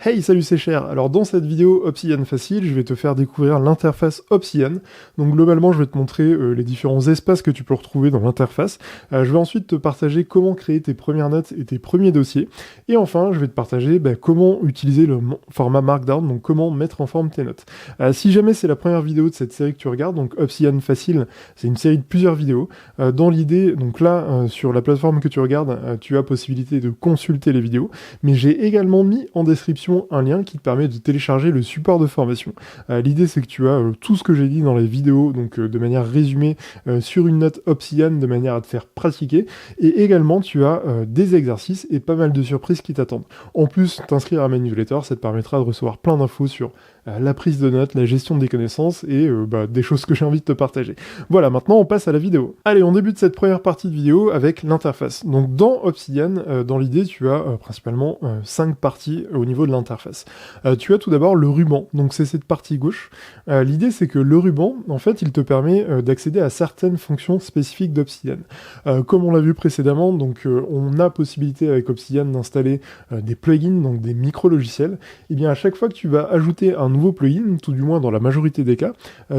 Hey, salut, c'est Cher. Alors dans cette vidéo Obsidian Facile, je vais te faire découvrir l'interface Obsidian. Donc globalement, je vais te montrer les différents espaces que tu peux retrouver dans l'interface. Je vais ensuite te partager comment créer tes premières notes et tes premiers dossiers. Et enfin, je vais te partager comment utiliser le format Markdown, donc comment mettre en forme tes notes. Si jamais c'est la première vidéo de cette série que tu regardes, donc Obsidian Facile, c'est une série de plusieurs vidéos. Dans l'idée, donc là, sur la plateforme que tu regardes, tu as possibilité de consulter les vidéos. Mais j'ai également mis en description un lien qui te permet de télécharger le support de formation. L'idée c'est que tu as tout ce que j'ai dit dans les vidéos, donc de manière résumée sur une note Obsidian de manière à te faire pratiquer, et également tu as des exercices et pas mal de surprises qui t'attendent. En plus, t'inscrire à ma newsletter, ça te permettra de recevoir plein d'infos sur la prise de notes, la gestion des connaissances et des choses que j'ai envie de te partager. Voilà, maintenant on passe à la vidéo. Allez, on débute cette première partie de vidéo avec l'interface. Donc dans Obsidian, dans l'idée, tu as principalement 5 parties au niveau de l'interface. Tu as tout d'abord le ruban, donc c'est cette partie gauche. L'idée c'est que le ruban, en fait, il te permet d'accéder à certaines fonctions spécifiques d'Obsidian. Comme on l'a vu précédemment, donc on a possibilité avec Obsidian d'installer des plugins, donc des micro-logiciels. Et bien à chaque fois que tu vas ajouter un nouveau plugin, tout du moins dans la majorité des cas,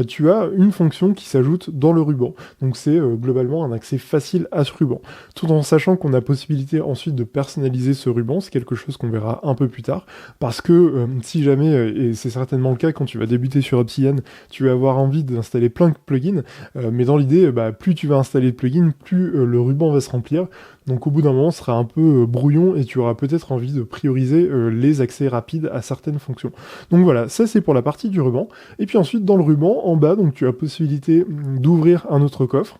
tu as une fonction qui s'ajoute dans le ruban. Donc c'est globalement un accès facile à ce ruban. Tout en sachant qu'on a possibilité ensuite de personnaliser ce ruban, c'est quelque chose qu'on verra un peu plus tard, parce que si jamais, et c'est certainement le cas quand tu vas débuter sur Obsidian, tu vas avoir envie d'installer plein de plugins, mais dans l'idée, plus tu vas installer de plugins, plus le ruban va se remplir. Donc au bout d'un moment, ce sera un peu brouillon et tu auras peut-être envie de prioriser les accès rapides à certaines fonctions. Donc voilà, ça c'est pour la partie du ruban. Et puis ensuite, dans le ruban, en bas, donc tu as possibilité d'ouvrir un autre coffre.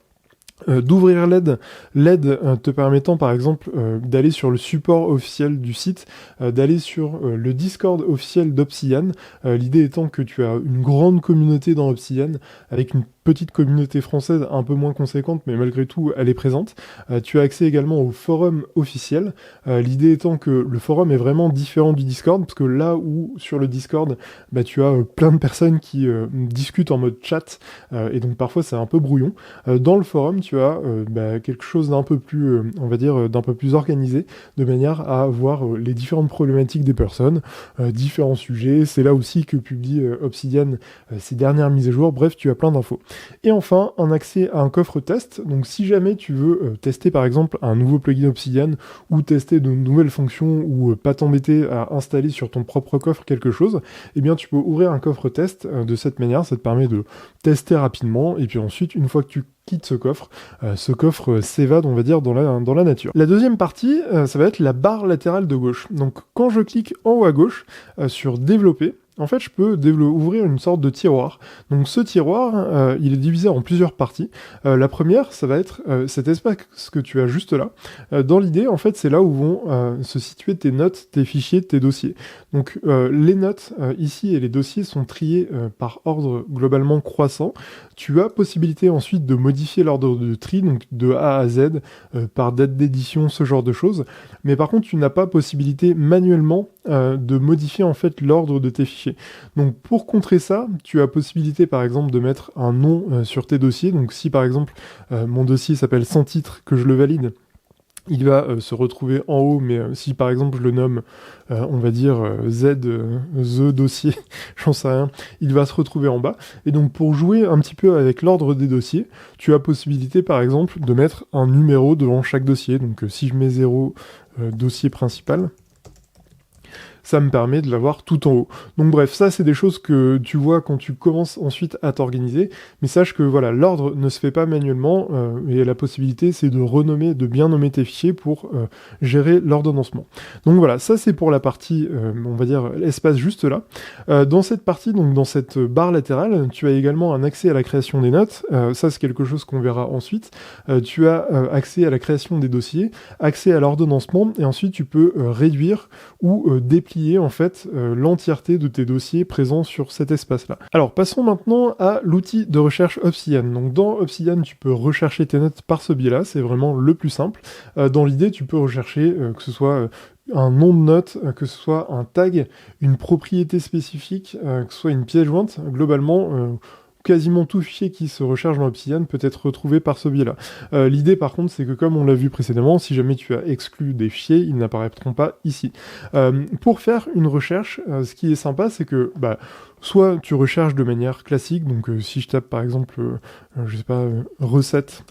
D'ouvrir l'aide te permettant par exemple d'aller sur le support officiel du site, d'aller sur le Discord officiel d'Obsidian, l'idée étant que tu as une grande communauté dans Obsidian, avec une petite communauté française un peu moins conséquente, mais malgré tout elle est présente. Tu as accès également au forum officiel, l'idée étant que le forum est vraiment différent du Discord, parce que là où sur le Discord, tu as plein de personnes qui discutent en mode chat, et donc parfois c'est un peu brouillon. Dans le forum, tu as quelque chose d'un peu plus, on va dire, d'un peu plus organisé, de manière à voir les différentes problématiques des personnes, différents sujets. C'est là aussi que publie Obsidian ses dernières mises à jour. Bref, tu as plein d'infos. Et enfin, un accès à un coffre test. Donc si jamais tu veux tester par exemple un nouveau plugin Obsidian ou tester de nouvelles fonctions ou pas t'embêter à installer sur ton propre coffre quelque chose, eh bien tu peux ouvrir un coffre test de cette manière. Ça te permet de tester rapidement et puis ensuite, une fois que tu quitte ce coffre s'évade, on va dire, dans la nature. La deuxième partie, ça va être la barre latérale de gauche. Donc quand je clique en haut à gauche sur développer, en fait, je peux ouvrir une sorte de tiroir. Donc ce tiroir, il est divisé en plusieurs parties. La première, ça va être cet espace que tu as juste là. Dans l'idée, en fait, c'est là où vont se situer tes notes, tes fichiers, tes dossiers. Donc les notes ici et les dossiers sont triés par ordre globalement croissant. Tu as possibilité ensuite de modifier l'ordre de tri, donc de A à Z, par date d'édition, ce genre de choses. Mais par contre, tu n'as pas possibilité manuellement de modifier en fait l'ordre de tes fichiers. Donc pour contrer ça, tu as possibilité par exemple de mettre un nom sur tes dossiers. Donc si par exemple mon dossier s'appelle sans titre, que je le valide, il va se retrouver en haut, mais si par exemple je le nomme, on va dire the dossier, j'en sais rien, il va se retrouver en bas. Et donc pour jouer un petit peu avec l'ordre des dossiers, tu as possibilité par exemple de mettre un numéro devant chaque dossier. Donc si je mets 0 dossier principal, ça me permet de l'avoir tout en haut. Donc bref, ça c'est des choses que tu vois quand tu commences ensuite à t'organiser, mais sache que voilà, l'ordre ne se fait pas manuellement, et la possibilité c'est de renommer, de bien nommer tes fichiers pour gérer l'ordonnancement. Donc voilà, ça c'est pour la partie, on va dire, l'espace juste là. Dans cette partie, donc dans cette barre latérale, tu as également un accès à la création des notes, ça c'est quelque chose qu'on verra ensuite. Tu as accès à la création des dossiers, accès à l'ordonnancement, et ensuite tu peux réduire ou déplier en fait l'entièreté de tes dossiers présents sur cet espace-là. Alors passons maintenant à l'outil de recherche Obsidian. Donc dans Obsidian, tu peux rechercher tes notes par ce biais-là, c'est vraiment le plus simple. Dans l'idée, tu peux rechercher que ce soit un nom de note, que ce soit un tag, une propriété spécifique, que ce soit une pièce jointe, globalement quasiment tout fichier qui se recherche dans Obsidian peut être retrouvé par ce biais-là. L'idée par contre c'est que comme on l'a vu précédemment, si jamais tu as exclu des fichiers, ils n'apparaîtront pas ici. Pour faire une recherche, ce qui est sympa c'est que soit tu recherches de manière classique, donc si je tape par exemple, je sais pas, recette.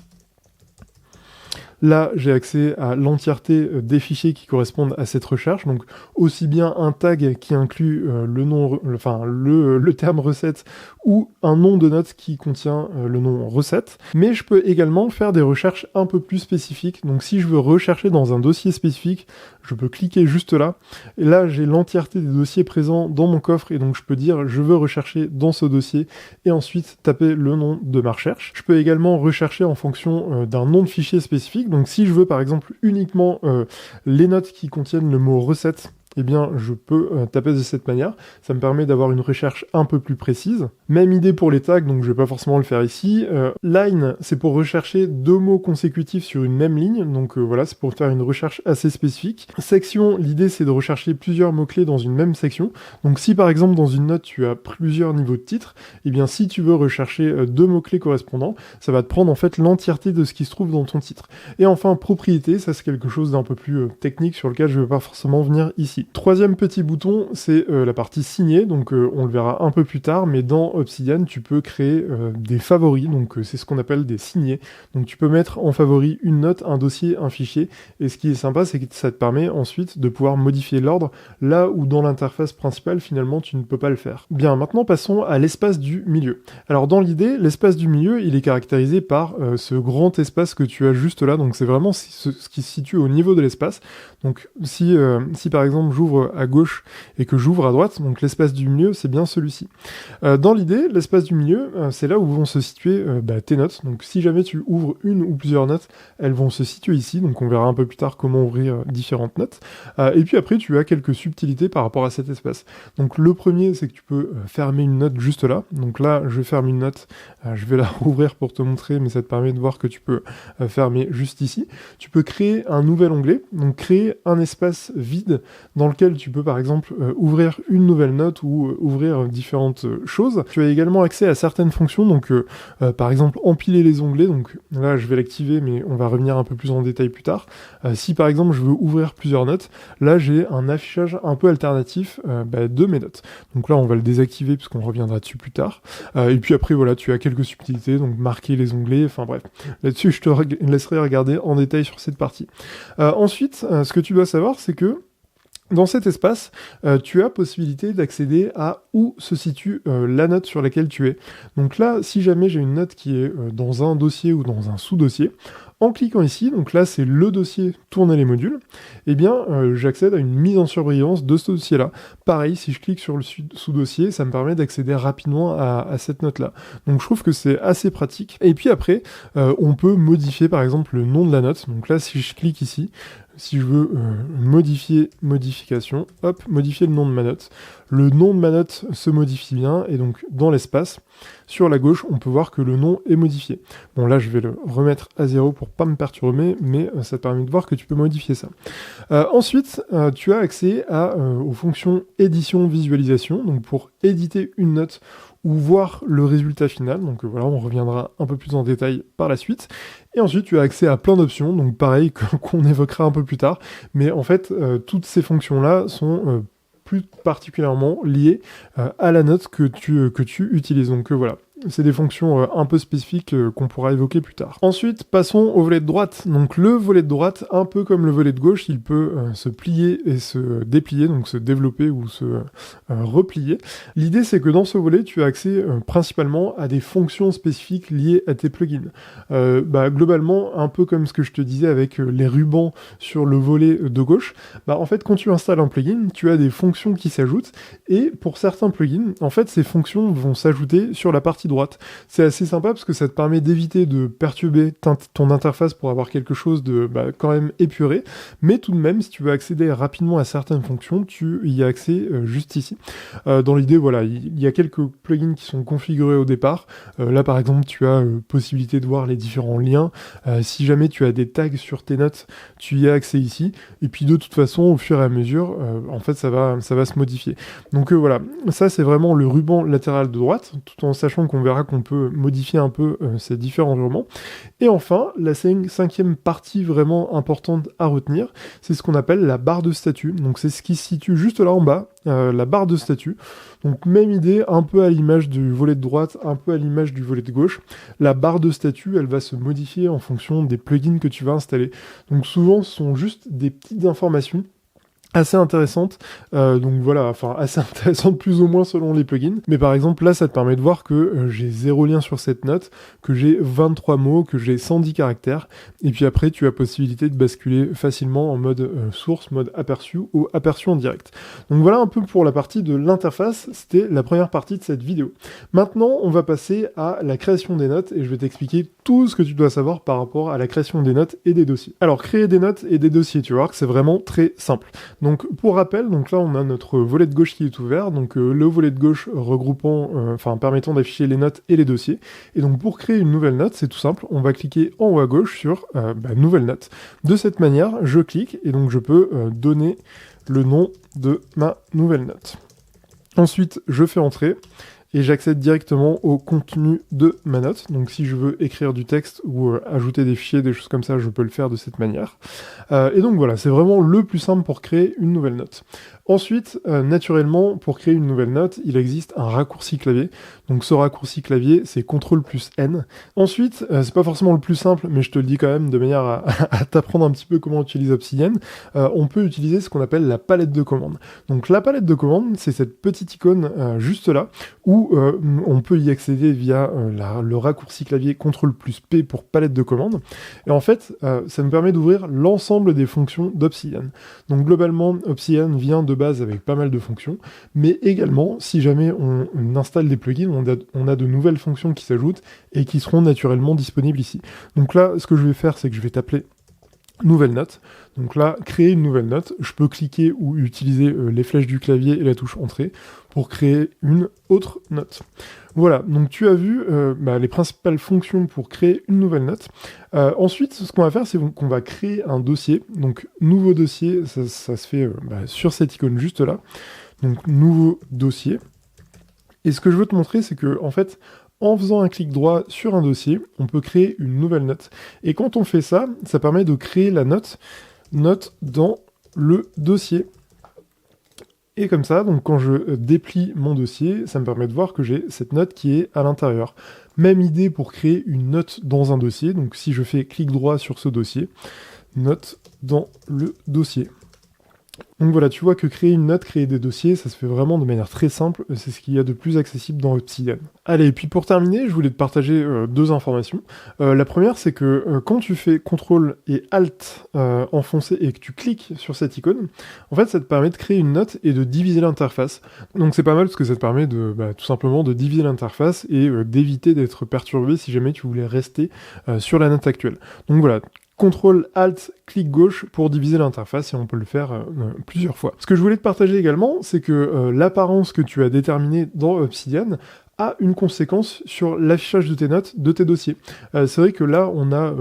Là, j'ai accès à l'entièreté des fichiers qui correspondent à cette recherche, donc aussi bien un tag qui inclut le terme recette ou un nom de note qui contient le nom recette, mais je peux également faire des recherches un peu plus spécifiques. Donc si je veux rechercher dans un dossier spécifique, je peux cliquer juste là, et là j'ai l'entièreté des dossiers présents dans mon coffre, et donc je peux dire je veux rechercher dans ce dossier, et ensuite taper le nom de ma recherche. Je peux également rechercher en fonction d'un nom de fichier spécifique. Donc si je veux par exemple uniquement les notes qui contiennent le mot recette, eh bien je peux taper de cette manière. Ça me permet d'avoir une recherche un peu plus précise. Même idée pour les tags, donc je vais pas forcément le faire ici. Line, c'est pour rechercher 2 mots consécutifs sur une même ligne, donc voilà, c'est pour faire une recherche assez spécifique. Section, l'idée c'est de rechercher plusieurs mots-clés dans une même section. Donc si par exemple dans une note tu as plusieurs niveaux de titre, eh bien si tu veux rechercher 2 mots-clés correspondants, ça va te prendre en fait l'entièreté de ce qui se trouve dans ton titre. Et enfin, propriété, ça c'est quelque chose d'un peu plus technique sur lequel je vais pas forcément venir ici. Troisième petit bouton, c'est la partie signée, donc on le verra un peu plus tard, mais dans Obsidian, tu peux créer des favoris, donc c'est ce qu'on appelle des signés. Donc tu peux mettre en favori une note, un dossier, un fichier, et ce qui est sympa, c'est que ça te permet ensuite de pouvoir modifier l'ordre, là où dans l'interface principale, finalement, tu ne peux pas le faire. Bien, maintenant passons à l'espace du milieu. Alors dans l'idée, l'espace du milieu, il est caractérisé par ce grand espace que tu as juste là, donc c'est vraiment ce qui se situe au niveau de l'espace. Donc si par exemple j'ouvre à gauche et que j'ouvre à droite, donc l'espace du milieu c'est bien celui-ci. Dans l'idée, l'espace du milieu, c'est là où vont se situer tes notes. Donc si jamais tu ouvres une ou plusieurs notes, elles vont se situer ici, donc on verra un peu plus tard comment ouvrir différentes notes. Et puis après tu as quelques subtilités par rapport à cet espace. Donc le premier c'est que tu peux fermer une note juste là. Donc là je ferme une note, je vais la rouvrir pour te montrer, mais ça te permet de voir que tu peux fermer juste ici. Tu peux créer un nouvel onglet, donc créer un espace vide dans lequel tu peux par exemple ouvrir une nouvelle note ou ouvrir différentes choses. Tu as également accès à certaines fonctions, donc par exemple empiler les onglets, donc là je vais l'activer mais on va revenir un peu plus en détail plus tard. Si par exemple je veux ouvrir plusieurs notes, là j'ai un affichage un peu alternatif de mes notes. Donc là on va le désactiver puisqu'on reviendra dessus plus tard. Et puis après voilà, tu as quelques subtilités, donc marquer les onglets, enfin bref. Là-dessus je te laisserai regarder en détail sur cette partie. Ensuite, ce que tu dois savoir c'est que dans cet espace, tu as possibilité d'accéder à où se situe la note sur laquelle tu es. Donc là, si jamais j'ai une note qui est dans un dossier ou dans un sous-dossier, en cliquant ici, donc là c'est le dossier tourner les modules, eh bien j'accède à une mise en surbrillance de ce dossier-là. Pareil, si je clique sur le sous-dossier, ça me permet d'accéder rapidement à cette note-là. Donc je trouve que c'est assez pratique. Et puis après, on peut modifier par exemple le nom de la note. Donc là, si je clique ici, si je veux modification, hop, modifier le nom de ma note. Le nom de ma note se modifie bien, et donc dans l'espace, sur la gauche, on peut voir que le nom est modifié. Bon là, je vais le remettre à 0 pour pas me perturber, mais ça te permet de voir que tu peux modifier ça. Ensuite, tu as accès aux fonctions édition, visualisation, donc pour éditer une note ou voir le résultat final. Donc voilà, on reviendra un peu plus en détail par la suite. Et ensuite, tu as accès à plein d'options, donc pareil, qu'on évoquera un peu plus tard. Mais en fait, toutes ces fonctions-là sont plus particulièrement liées à la note que tu utilises. Donc voilà. C'est des fonctions un peu spécifiques qu'on pourra évoquer plus tard. Ensuite, passons au volet de droite. Donc le volet de droite, un peu comme le volet de gauche, il peut se plier et se déplier, donc se développer ou se replier. L'idée, c'est que dans ce volet, tu as accès principalement à des fonctions spécifiques liées à tes plugins. Globalement, un peu comme ce que je te disais avec les rubans sur le volet de gauche, en fait, quand tu installes un plugin, tu as des fonctions qui s'ajoutent, et pour certains plugins, en fait, ces fonctions vont s'ajouter sur la partie droite. C'est assez sympa parce que ça te permet d'éviter de perturber ton interface pour avoir quelque chose de quand même épuré, mais tout de même, si tu veux accéder rapidement à certaines fonctions, tu y as accès juste ici. Dans l'idée, voilà, il y a quelques plugins qui sont configurés au départ. Là, par exemple, tu as possibilité de voir les différents liens. Si jamais tu as des tags sur tes notes, tu y as accès ici. Et puis, de toute façon, au fur et à mesure, en fait, ça va se modifier. Donc voilà, ça, c'est vraiment le ruban latéral de droite, tout en sachant qu'on on verra qu'on peut modifier un peu ces différents environnements. Et enfin, la cinquième partie vraiment importante à retenir, c'est ce qu'on appelle la barre de statut. Donc c'est ce qui se situe juste là en bas, la barre de statut. Donc même idée, un peu à l'image du volet de droite, un peu à l'image du volet de gauche. La barre de statut, elle va se modifier en fonction des plugins que tu vas installer. Donc souvent, ce sont juste des petites informations assez intéressante, donc voilà, enfin assez intéressante plus ou moins selon les plugins, mais par exemple là ça te permet de voir que j'ai 0 lien sur cette note, que j'ai 23 mots, que j'ai 110 caractères, et puis après tu as possibilité de basculer facilement en mode source, mode aperçu ou aperçu en direct. Donc voilà un peu pour la partie de l'interface, c'était la première partie de cette vidéo. Maintenant on va passer à la création des notes, et je vais t'expliquer tout ce que tu dois savoir par rapport à la création des notes et des dossiers. Alors créer des notes et des dossiers, tu vas voir que c'est vraiment très simple. Donc pour rappel, donc là on a notre volet de gauche qui est ouvert, donc le volet de gauche regroupant, permettant d'afficher les notes et les dossiers. Et donc pour créer une nouvelle note, c'est tout simple, on va cliquer en haut à gauche sur nouvelle note. De cette manière, je clique et donc je peux donner le nom de ma nouvelle note. Ensuite, je fais entrer. Et j'accède directement au contenu de ma note. Donc si je veux écrire du texte ou ajouter des fichiers, des choses comme ça, je peux le faire de cette manière. Et donc voilà, c'est vraiment le plus simple pour créer une nouvelle note. Ensuite, naturellement, pour créer une nouvelle note, il existe un raccourci clavier. Donc ce raccourci clavier, c'est CTRL plus N. Ensuite, c'est pas forcément le plus simple, mais je te le dis quand même de manière à t'apprendre un petit peu comment utiliser Obsidian. On peut utiliser ce qu'on appelle la palette de commandes. Donc la palette de commandes, c'est cette petite icône juste là, où on peut y accéder via le raccourci clavier CTRL plus P pour palette de commandes. Et en fait, ça nous permet d'ouvrir l'ensemble des fonctions d'Obsidian. Donc globalement, Obsidian vient de base avec pas mal de fonctions, mais également, si jamais on installe des plugins, on a de nouvelles fonctions qui s'ajoutent et qui seront naturellement disponibles ici. Donc là, ce que je vais faire, c'est que je vais t'appeler nouvelle note. Donc là, créer une nouvelle note, je peux cliquer ou utiliser les flèches du clavier et la touche entrée pour créer une autre note. Voilà, donc tu as vu les principales fonctions pour créer une nouvelle note. Ensuite, ce qu'on va faire, c'est qu'on va créer un dossier. Donc nouveau dossier, ça se fait sur cette icône juste là. Donc nouveau dossier. Et ce que je veux te montrer, c'est que en fait, en faisant un clic droit sur un dossier, on peut créer une nouvelle note. Et quand on fait ça, ça permet de créer la note dans le dossier. Et comme ça, donc quand je déplie mon dossier, ça me permet de voir que j'ai cette note qui est à l'intérieur. Même idée pour créer une note dans un dossier. Donc si je fais clic droit sur ce dossier, note dans le dossier. Donc voilà, tu vois que créer une note, créer des dossiers, ça se fait vraiment de manière très simple, c'est ce qu'il y a de plus accessible dans Obsidian. Allez, et puis pour terminer, je voulais te partager deux informations. La première, c'est que quand tu fais CTRL et ALT enfoncé et que tu cliques sur cette icône, en fait, ça te permet de créer une note et de diviser l'interface. Donc c'est pas mal parce que ça te permet de tout simplement de diviser l'interface et d'éviter d'être perturbé si jamais tu voulais rester sur la note actuelle. Donc voilà, CTRL, ALT, clic gauche pour diviser l'interface et on peut le faire plusieurs fois. Ce que je voulais te partager également, c'est que l'apparence que tu as déterminée dans Obsidian a une conséquence sur l'affichage de tes notes, de tes dossiers. C'est vrai que là, on a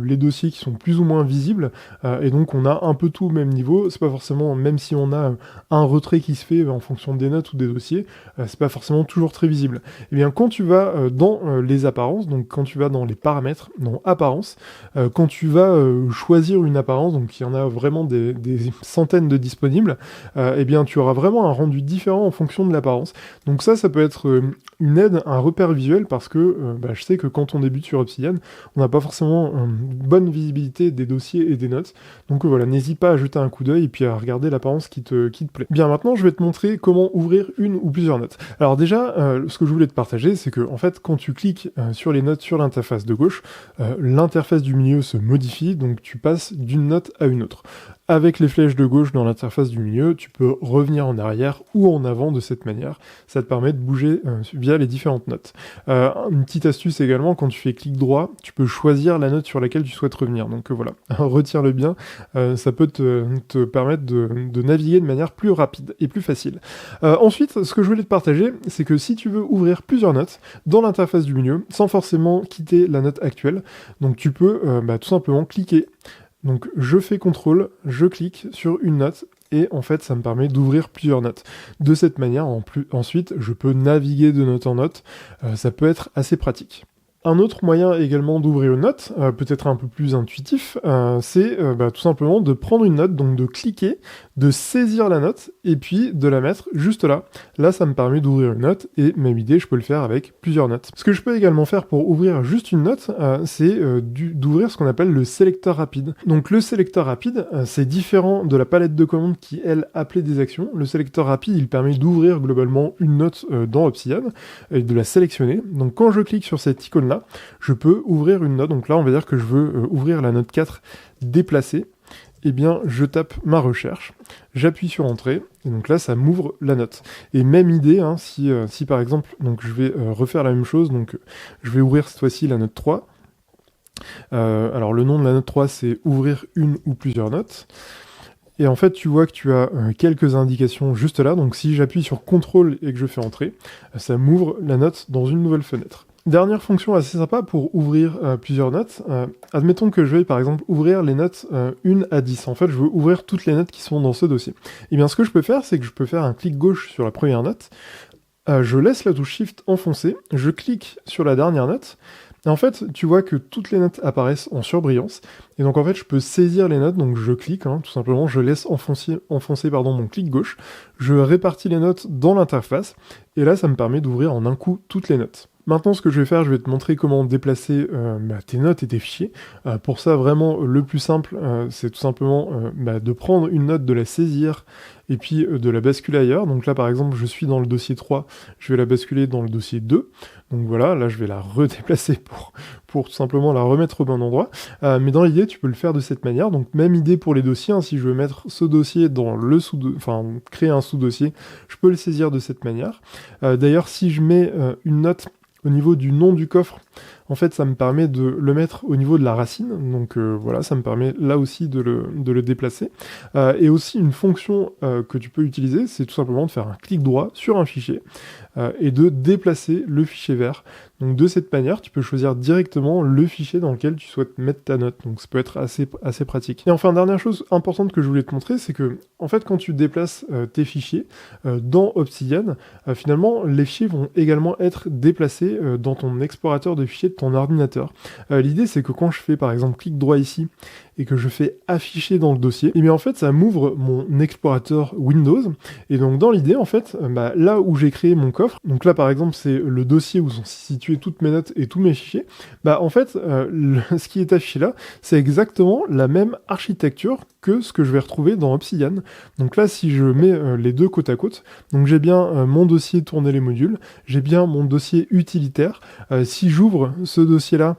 les dossiers qui sont plus ou moins visibles, et donc on a un peu tout au même niveau. C'est pas forcément, même si on a un retrait qui se fait en fonction des notes ou des dossiers, c'est pas forcément toujours très visible. Et bien, quand tu vas dans les apparences, donc quand tu vas dans les paramètres, dans apparence, quand tu vas choisir une apparence, donc il y en a vraiment des centaines de disponibles, et bien tu auras vraiment un rendu différent en fonction de l'apparence. Donc ça peut être une aide, un repère visuel, parce que je sais que quand on débute sur Obsidian, on n'a pas forcément une bonne visibilité des dossiers et des notes. Donc voilà, n'hésite pas à jeter un coup d'œil et puis à regarder l'apparence qui te plaît. Bien, maintenant, je vais te montrer comment ouvrir une ou plusieurs notes. Alors déjà, ce que je voulais te partager, c'est que en fait, quand tu cliques sur les notes sur l'interface de gauche, l'interface du milieu se modifie, donc tu passes d'une note à une autre. Avec les flèches de gauche dans l'interface du milieu, tu peux revenir en arrière ou en avant de cette manière. Ça te permet de bouger via les différentes notes. Une petite astuce également, quand tu fais clic droit, tu peux choisir la note sur laquelle tu souhaites revenir. Donc voilà, retiens-le bien, ça peut te permettre de naviguer de manière plus rapide et plus facile. Ensuite, ce que je voulais te partager, c'est que si tu veux ouvrir plusieurs notes dans l'interface du milieu, sans forcément quitter la note actuelle, donc tu peux tout simplement cliquer. Donc je fais CTRL, je clique sur une note, et en fait ça me permet d'ouvrir plusieurs notes. De cette manière, ensuite, je peux naviguer de note en note, ça peut être assez pratique. Un autre moyen également d'ouvrir une note, peut-être un peu plus intuitif, c'est tout simplement de prendre une note, donc de cliquer, de saisir la note, et puis de la mettre juste là. Là, ça me permet d'ouvrir une note, et même idée, je peux le faire avec plusieurs notes. Ce que je peux également faire pour ouvrir juste une note, c'est d'ouvrir ce qu'on appelle le sélecteur rapide. Donc le sélecteur rapide, c'est différent de la palette de commandes qui, elle, appelait des actions. Le sélecteur rapide, il permet d'ouvrir globalement une note dans Obsidian, et de la sélectionner. Donc quand je clique sur cette icône là, je peux ouvrir une note. Donc là, on va dire que je veux ouvrir la note 4 déplacée. Eh bien, je tape ma recherche, j'appuie sur Entrée, et donc là, ça m'ouvre la note. Et même idée, hein, si par exemple, donc je vais refaire la même chose, donc je vais ouvrir cette fois-ci la note 3. Alors le nom de la note 3, c'est ouvrir une ou plusieurs notes. Et en fait, tu vois que tu as quelques indications juste là. Donc si j'appuie sur CTRL et que je fais Entrée, ça m'ouvre la note dans une nouvelle fenêtre. Dernière fonction assez sympa pour ouvrir plusieurs notes. Admettons que je vais par exemple ouvrir les notes 1 à 10. En fait, je veux ouvrir toutes les notes qui sont dans ce dossier. Et bien ce que je peux faire, c'est que je peux faire un clic gauche sur la première note. Je laisse la touche Shift enfoncée. Je clique sur la dernière note. Et en fait, tu vois que toutes les notes apparaissent en surbrillance. Et donc en fait, je peux saisir les notes, donc je clique, tout simplement, je laisse enfoncer mon clic gauche. Je répartis les notes dans l'interface. Et là, ça me permet d'ouvrir en un coup toutes les notes. Maintenant, ce que je vais faire, je vais te montrer comment déplacer tes notes et tes fichiers. Pour ça, vraiment, le plus simple, c'est tout simplement de prendre une note, de la saisir, et puis de la basculer ailleurs. Donc là, par exemple, je suis dans le dossier 3, je vais la basculer dans le dossier 2. Donc voilà, là, je vais la redéplacer pour tout simplement la remettre au bon endroit. Mais dans l'idée, tu peux le faire de cette manière. Donc même idée pour les dossiers, hein, si je veux mettre ce dossier dans le créer un sous-dossier, je peux le saisir de cette manière. D'ailleurs, si je mets une note au niveau du nom du coffre, en fait, ça me permet de le mettre au niveau de la racine. Donc voilà, ça me permet là aussi de le déplacer. Et aussi, une fonction que tu peux utiliser, c'est tout simplement de faire un clic droit sur un fichier et de déplacer le fichier vert. Donc de cette manière, tu peux choisir directement le fichier dans lequel tu souhaites mettre ta note. Donc ça peut être assez pratique. Et enfin, dernière chose importante que je voulais te montrer, c'est que en fait, quand tu déplaces tes fichiers dans Obsidian, finalement, les fichiers vont également être déplacés dans ton explorateur de fichiers de ton ordinateur. L'idée, c'est que quand je fais par exemple clic droit ici et que je fais afficher dans le dossier, et bien en fait ça m'ouvre mon explorateur Windows, et donc dans l'idée en fait, là où j'ai créé mon coffre, donc là par exemple c'est le dossier où sont situées toutes mes notes et tous mes fichiers, en fait ce qui est affiché là, c'est exactement la même architecture que ce que je vais retrouver dans Obsidian. Donc là si je mets les deux côte à côte, donc j'ai bien mon dossier tourner les modules, j'ai bien mon dossier utilitaire, si j'ouvre ce dossier là,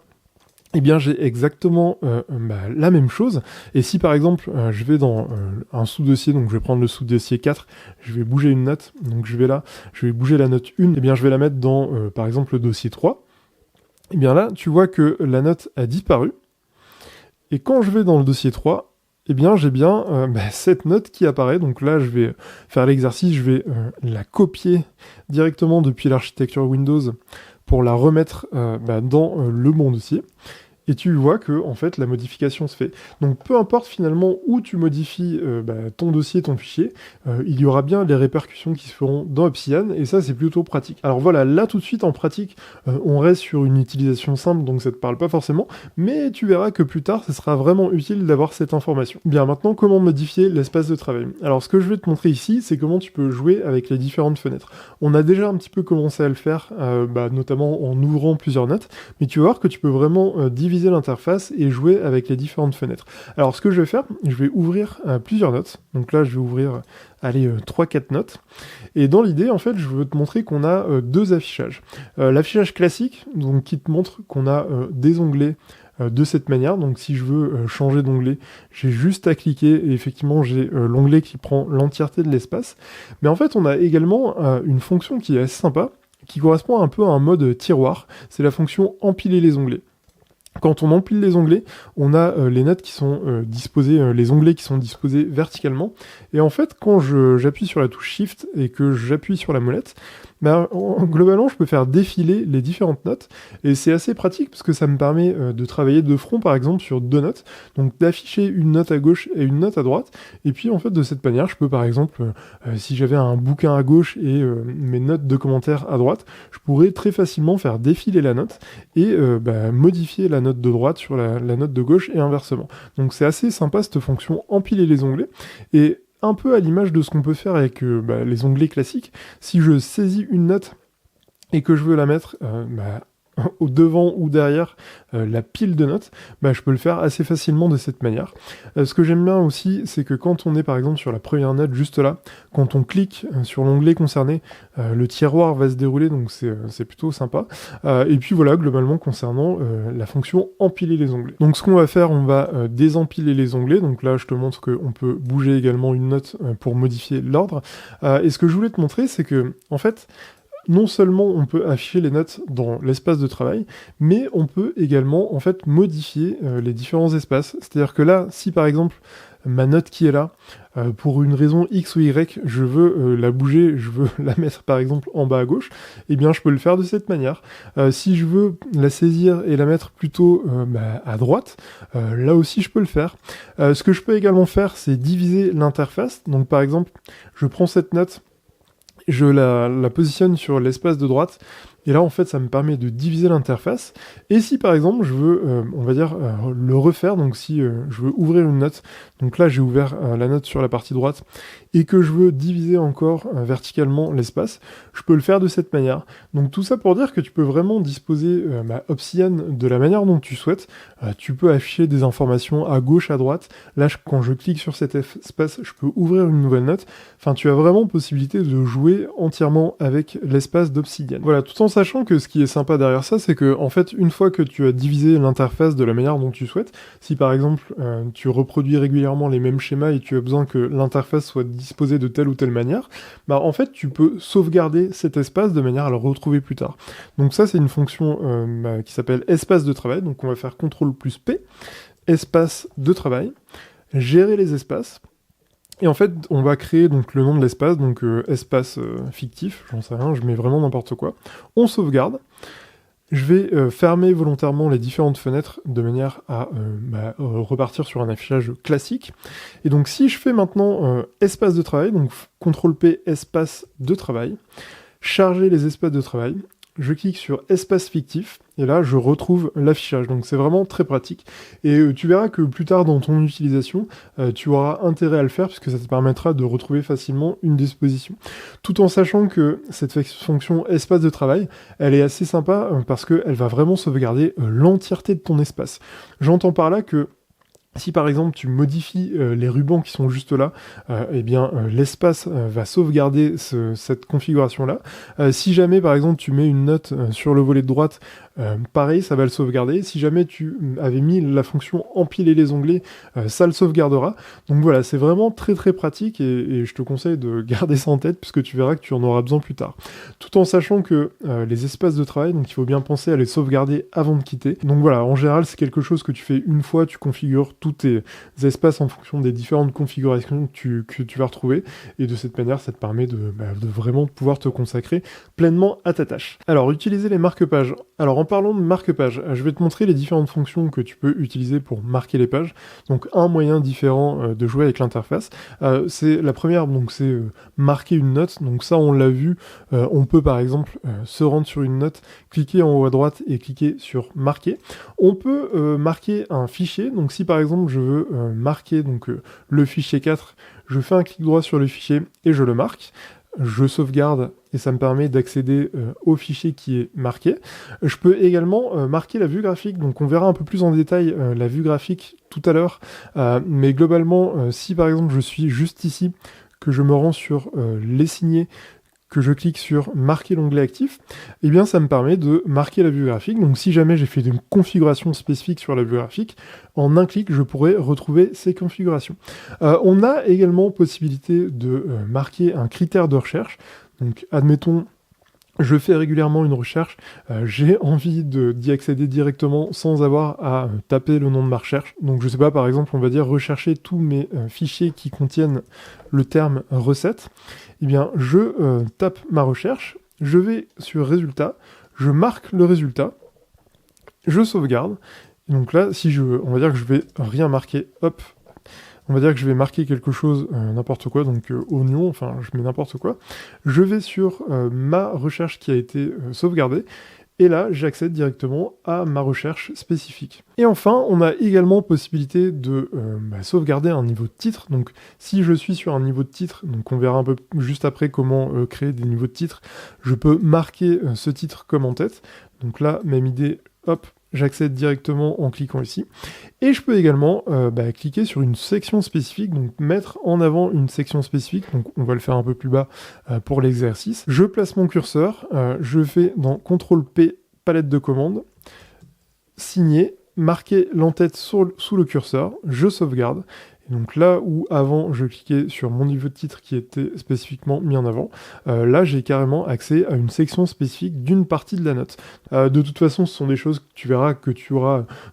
eh bien j'ai exactement la même chose, et si par exemple je vais dans un sous-dossier, donc je vais prendre le sous-dossier 4, je vais bouger une note, donc je vais bouger la note 1, et bien je vais la mettre dans par exemple le dossier 3, et bien là tu vois que la note a disparu, et quand je vais dans le dossier 3, eh bien j'ai bien cette note qui apparaît. Donc là je vais faire l'exercice, je vais la copier directement depuis l'architecture Windows pour la remettre dans le bon dossier. Et tu vois que en fait la modification se fait. Donc peu importe finalement où tu modifies ton dossier, ton fichier, il y aura bien les répercussions qui se feront dans Obsidian, et ça c'est plutôt pratique. Alors voilà, là tout de suite en pratique, on reste sur une utilisation simple, donc ça te parle pas forcément, mais tu verras que plus tard, ce sera vraiment utile d'avoir cette information. Bien, maintenant, comment modifier l'espace de travail? Alors ce que je vais te montrer ici, c'est comment tu peux jouer avec les différentes fenêtres. On a déjà un petit peu commencé à le faire, notamment en ouvrant plusieurs notes, mais tu vas voir que tu peux vraiment diviser l'interface et jouer avec les différentes fenêtres. Alors ce que je vais faire, je vais ouvrir plusieurs notes. Donc là je vais ouvrir 3-4 notes. Et dans l'idée en fait je veux te montrer qu'on a deux affichages. L'affichage classique, donc qui te montre qu'on a des onglets de cette manière. Donc si je veux changer d'onglet, j'ai juste à cliquer et effectivement j'ai l'onglet qui prend l'entièreté de l'espace. Mais en fait on a également une fonction qui est assez sympa, qui correspond un peu à un mode tiroir. C'est la fonction empiler les onglets. Quand on empile les onglets, on a les notes qui sont disposées, les onglets qui sont disposés verticalement. Et en fait, quand j'appuie sur la touche Shift et que j'appuie sur la molette, globalement, je peux faire défiler les différentes notes. Et c'est assez pratique parce que ça me permet de travailler de front, par exemple, sur 2 notes. Donc d'afficher une note à gauche et une note à droite. Et puis, en fait, de cette manière, je peux, par exemple, si j'avais un bouquin à gauche et mes notes de commentaires à droite, je pourrais très facilement faire défiler la note et modifier la note de droite sur la note de gauche et inversement. Donc c'est assez sympa cette fonction empiler les onglets. Et un peu à l'image de ce qu'on peut faire avec les onglets classiques, si je saisis une note et que je veux la mettre au devant ou derrière la pile de notes, je peux le faire assez facilement de cette manière. Ce que j'aime bien aussi, c'est que quand on est par exemple sur la première note juste là, quand on clique sur l'onglet concerné, le tiroir va se dérouler, donc c'est plutôt sympa. Et puis voilà, globalement concernant la fonction empiler les onglets. Donc ce qu'on va faire, on va désempiler les onglets. Donc là, je te montre qu'on peut bouger également une note pour modifier l'ordre. Et ce que je voulais te montrer, c'est que en fait, non seulement on peut afficher les notes dans l'espace de travail, mais on peut également en fait modifier les différents espaces. C'est-à-dire que là, si par exemple ma note qui est là, pour une raison X ou Y, je veux la bouger, je veux la mettre par exemple en bas à gauche, eh bien je peux le faire de cette manière. Si je veux la saisir et la mettre plutôt à droite, là aussi je peux le faire. Ce que je peux également faire, c'est diviser l'interface. Donc par exemple, je prends cette note, je la positionne sur l'espace de droite, et là en fait ça me permet de diviser l'interface. Et si par exemple je veux, on va dire, le refaire, donc si je veux ouvrir une note, donc là j'ai ouvert la note sur la partie droite, et que je veux diviser encore verticalement l'espace, je peux le faire de cette manière. Donc tout ça pour dire que tu peux vraiment disposer Obsidian de la manière dont tu souhaites. Tu peux afficher des informations à gauche, à droite. Là, quand je clique sur cet espace, je peux ouvrir une nouvelle note. Enfin, tu as vraiment possibilité de jouer entièrement avec l'espace d'Obsidian. Voilà, tout en sachant que ce qui est sympa derrière ça, c'est que en fait, une fois que tu as divisé l'interface de la manière dont tu souhaites, si par exemple tu reproduis régulièrement les mêmes schémas et tu as besoin que l'interface soit disposée de telle ou telle manière, en fait, tu peux sauvegarder cet espace de manière à le retrouver plus tard. Donc ça, c'est une fonction qui s'appelle espace de travail. Donc on va faire CTRL plus P, espace de travail, gérer les espaces. Et en fait, on va créer donc le nom de l'espace, donc espace fictif, j'en sais rien, je mets vraiment n'importe quoi. On sauvegarde. Je vais fermer volontairement les différentes fenêtres de manière à repartir sur un affichage classique. Et donc si je fais maintenant espace de travail, donc CTRL P, espace de travail, charger les espaces de travail, je clique sur espace fictif, et là je retrouve l'affichage, donc c'est vraiment très pratique. Et tu verras que plus tard dans ton utilisation, tu auras intérêt à le faire, puisque ça te permettra de retrouver facilement une disposition. Tout en sachant que cette fonction espace de travail, elle est assez sympa, parce qu'elle va vraiment sauvegarder l'entièreté de ton espace. J'entends par là que si par exemple tu modifies les rubans qui sont juste là, l'espace va sauvegarder cette configuration-là. Si jamais par exemple tu mets une note sur le volet de droite, pareil, ça va le sauvegarder. Si jamais tu avais mis la fonction empiler les onglets, ça le sauvegardera. Donc voilà, c'est vraiment très très pratique et je te conseille de garder ça en tête puisque tu verras que tu en auras besoin plus tard. Tout en sachant que les espaces de travail, donc il faut bien penser à les sauvegarder avant de quitter. Donc voilà, en général c'est quelque chose que tu fais une fois, tu configures tous tes espaces en fonction des différentes configurations que tu vas retrouver, et de cette manière ça te permet de vraiment pouvoir te consacrer pleinement à ta tâche. Alors utiliser les marque-pages. Alors en parlant de marque-pages, je vais te montrer les différentes fonctions que tu peux utiliser pour marquer les pages. Donc un moyen différent de jouer avec l'interface, c'est la première, donc c'est marquer une note. Donc ça on l'a vu, on peut par exemple se rendre sur une note, cliquer en haut à droite et cliquer sur marquer. On peut marquer un fichier, donc si par exemple je veux marquer le fichier 4, je fais un clic droit sur le fichier et je le marque. Je sauvegarde et ça me permet d'accéder au fichier qui est marqué. Je peux également marquer la vue graphique, donc on verra un peu plus en détail la vue graphique tout à l'heure, mais globalement, si par exemple je suis juste ici, que je me rends sur les signés, que je clique sur marquer l'onglet actif, eh bien ça me permet de marquer la vue graphique. Donc si jamais j'ai fait une configuration spécifique sur la vue graphique, en un clic je pourrais retrouver ces configurations. On a également possibilité de marquer un critère de recherche. Donc admettons, Je fais régulièrement une recherche, j'ai envie d'y accéder directement sans avoir à taper le nom de ma recherche. Donc je sais pas, par exemple, on va dire rechercher tous mes fichiers qui contiennent le terme recette. Eh bien, je tape ma recherche, je vais sur résultat, je marque le résultat, je sauvegarde. Et donc là, on va dire que je vais rien marquer, hop, on va dire que je vais marquer quelque chose, n'importe quoi, donc oignon, enfin je mets n'importe quoi. Je vais sur ma recherche qui a été sauvegardée, et là j'accède directement à ma recherche spécifique. Et enfin, on a également possibilité de sauvegarder un niveau de titre. Donc si je suis sur un niveau de titre, donc on verra un peu juste après comment créer des niveaux de titre, je peux marquer ce titre comme en tête. Donc là, même idée, hop, j'accède directement en cliquant ici. Et je peux également cliquer sur une section spécifique, donc mettre en avant une section spécifique, donc on va le faire un peu plus bas pour l'exercice. Je place mon curseur, je fais dans CTRL-P, palette de commandes, signer, marquer l'entête sous le curseur, je sauvegarde. Donc là où avant je cliquais sur mon niveau de titre qui était spécifiquement mis en avant, là j'ai carrément accès à une section spécifique d'une partie de la note. De toute façon, ce sont des choses que tu verras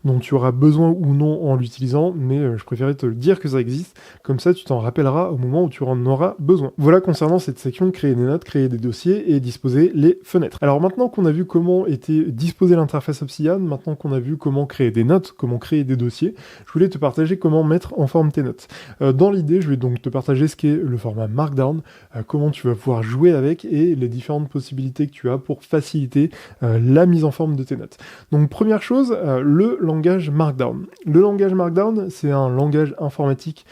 dont tu auras besoin ou non en l'utilisant, mais je préférais te le dire que ça existe, comme ça tu t'en rappelleras au moment où tu en auras besoin. Voilà concernant cette section créer des notes, créer des dossiers et disposer les fenêtres. Alors maintenant qu'on a vu comment était disposée l'interface Obsidian, maintenant qu'on a vu comment créer des notes, comment créer des dossiers, je voulais te partager comment mettre en forme tes notes. Dans l'idée, je vais donc te partager ce qu'est le format Markdown, comment tu vas pouvoir jouer avec et les différentes possibilités que tu as pour faciliter la mise en forme de tes notes. Donc première chose, le langage Markdown. Le langage Markdown, c'est un langage informatique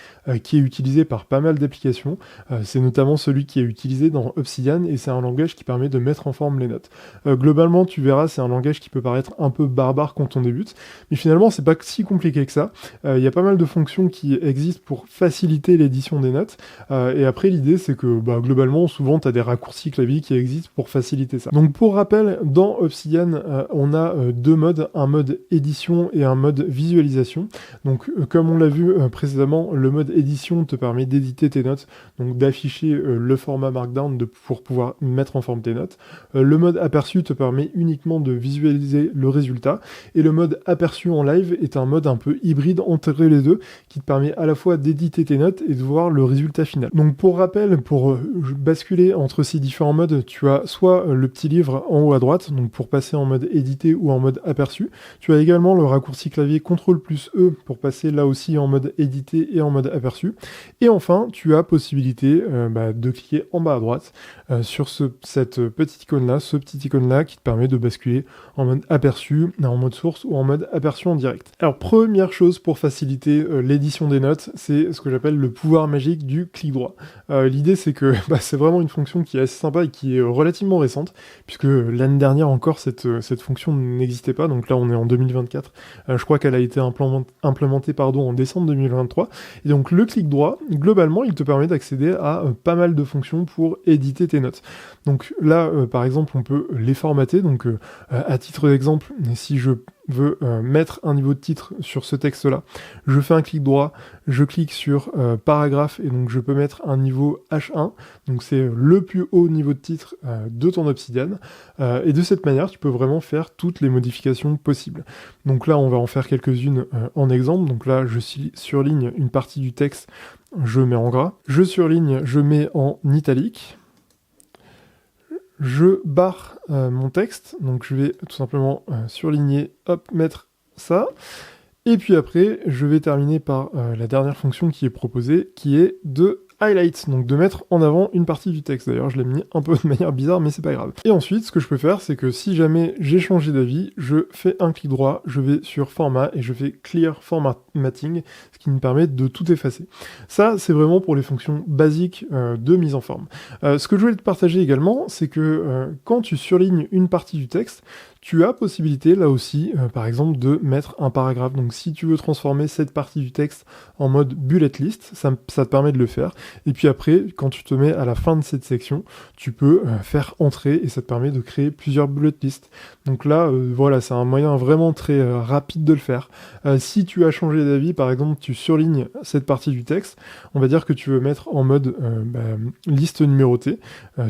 qui est utilisé par pas mal d'applications. C'est notamment celui qui est utilisé dans Obsidian et c'est un langage qui permet de mettre en forme les notes. Globalement, tu verras, c'est un langage qui peut paraître un peu barbare quand on débute, mais finalement, c'est pas si compliqué que ça. Il y a pas mal de fonctions qui existent pour faciliter l'édition des notes. Et après, l'idée, c'est que globalement, souvent, tu as des raccourcis clavier qui existent pour faciliter ça. Donc, pour rappel, dans Obsidian, on a deux modes, un mode édition et un mode visualisation. Donc, comme on l'a vu précédemment, le mode édition te permet d'éditer tes notes, donc d'afficher le format Markdown pour pouvoir mettre en forme tes notes. Le mode aperçu te permet uniquement de visualiser le résultat. Et le mode aperçu en live est un mode un peu hybride entre les deux, qui te permet à la fois d'éditer tes notes et de voir le résultat final. Donc pour rappel, pour basculer entre ces différents modes, tu as soit le petit livre en haut à droite, donc pour passer en mode édité ou en mode aperçu. Tu as également le raccourci clavier CTRL+E pour passer là aussi en mode édité et en mode aperçu. Et enfin, tu as possibilité de cliquer en bas à droite sur cette petite icône-là, ce petit icône-là qui te permet de basculer en mode aperçu, en mode source ou en mode aperçu en direct. Alors première chose pour faciliter l'édition des notes, c'est ce que j'appelle le pouvoir magique du clic droit. L'idée c'est que c'est vraiment une fonction qui est assez sympa et qui est relativement récente, puisque l'année dernière encore cette fonction n'existait pas, donc là on est en 2024, je crois qu'elle a été implémentée en décembre 2023, et donc le clic droit, globalement il te permet d'accéder à pas mal de fonctions pour éditer tes notes. Donc là par exemple on peut les formater, donc à titre d'exemple, si je veux mettre un niveau de titre sur ce texte-là, je fais un clic droit, je clique sur paragraphe et donc je peux mettre un niveau H1, donc c'est le plus haut niveau de titre de ton Obsidian, et de cette manière tu peux vraiment faire toutes les modifications possibles. Donc là on va en faire quelques-unes en exemple, donc là je surligne une partie du texte, je mets en gras, je surligne, je mets en italique, je barre mon texte, donc je vais tout simplement surligner, hop, mettre ça, et puis après je vais terminer par la dernière fonction qui est proposée, qui est de highlight, donc de mettre en avant une partie du texte. D'ailleurs, je l'ai mis un peu de manière bizarre, mais c'est pas grave. Et ensuite, ce que je peux faire, c'est que si jamais j'ai changé d'avis, je fais un clic droit, je vais sur format et je fais clear formatting, ce qui me permet de tout effacer. Ça, c'est vraiment pour les fonctions basiques de mise en forme. Ce que je voulais te partager également, c'est que quand tu surlignes une partie du texte, Tu as possibilité là aussi, par exemple, de mettre un paragraphe. Donc si tu veux transformer cette partie du texte en mode bullet list, ça te permet de le faire. Et puis après, quand tu te mets à la fin de cette section, tu peux faire entrer et ça te permet de créer plusieurs bullet lists. Donc là, voilà, c'est un moyen vraiment très rapide de le faire. Si tu as changé d'avis, par exemple, tu surlignes cette partie du texte, on va dire que tu veux mettre en mode liste numérotée.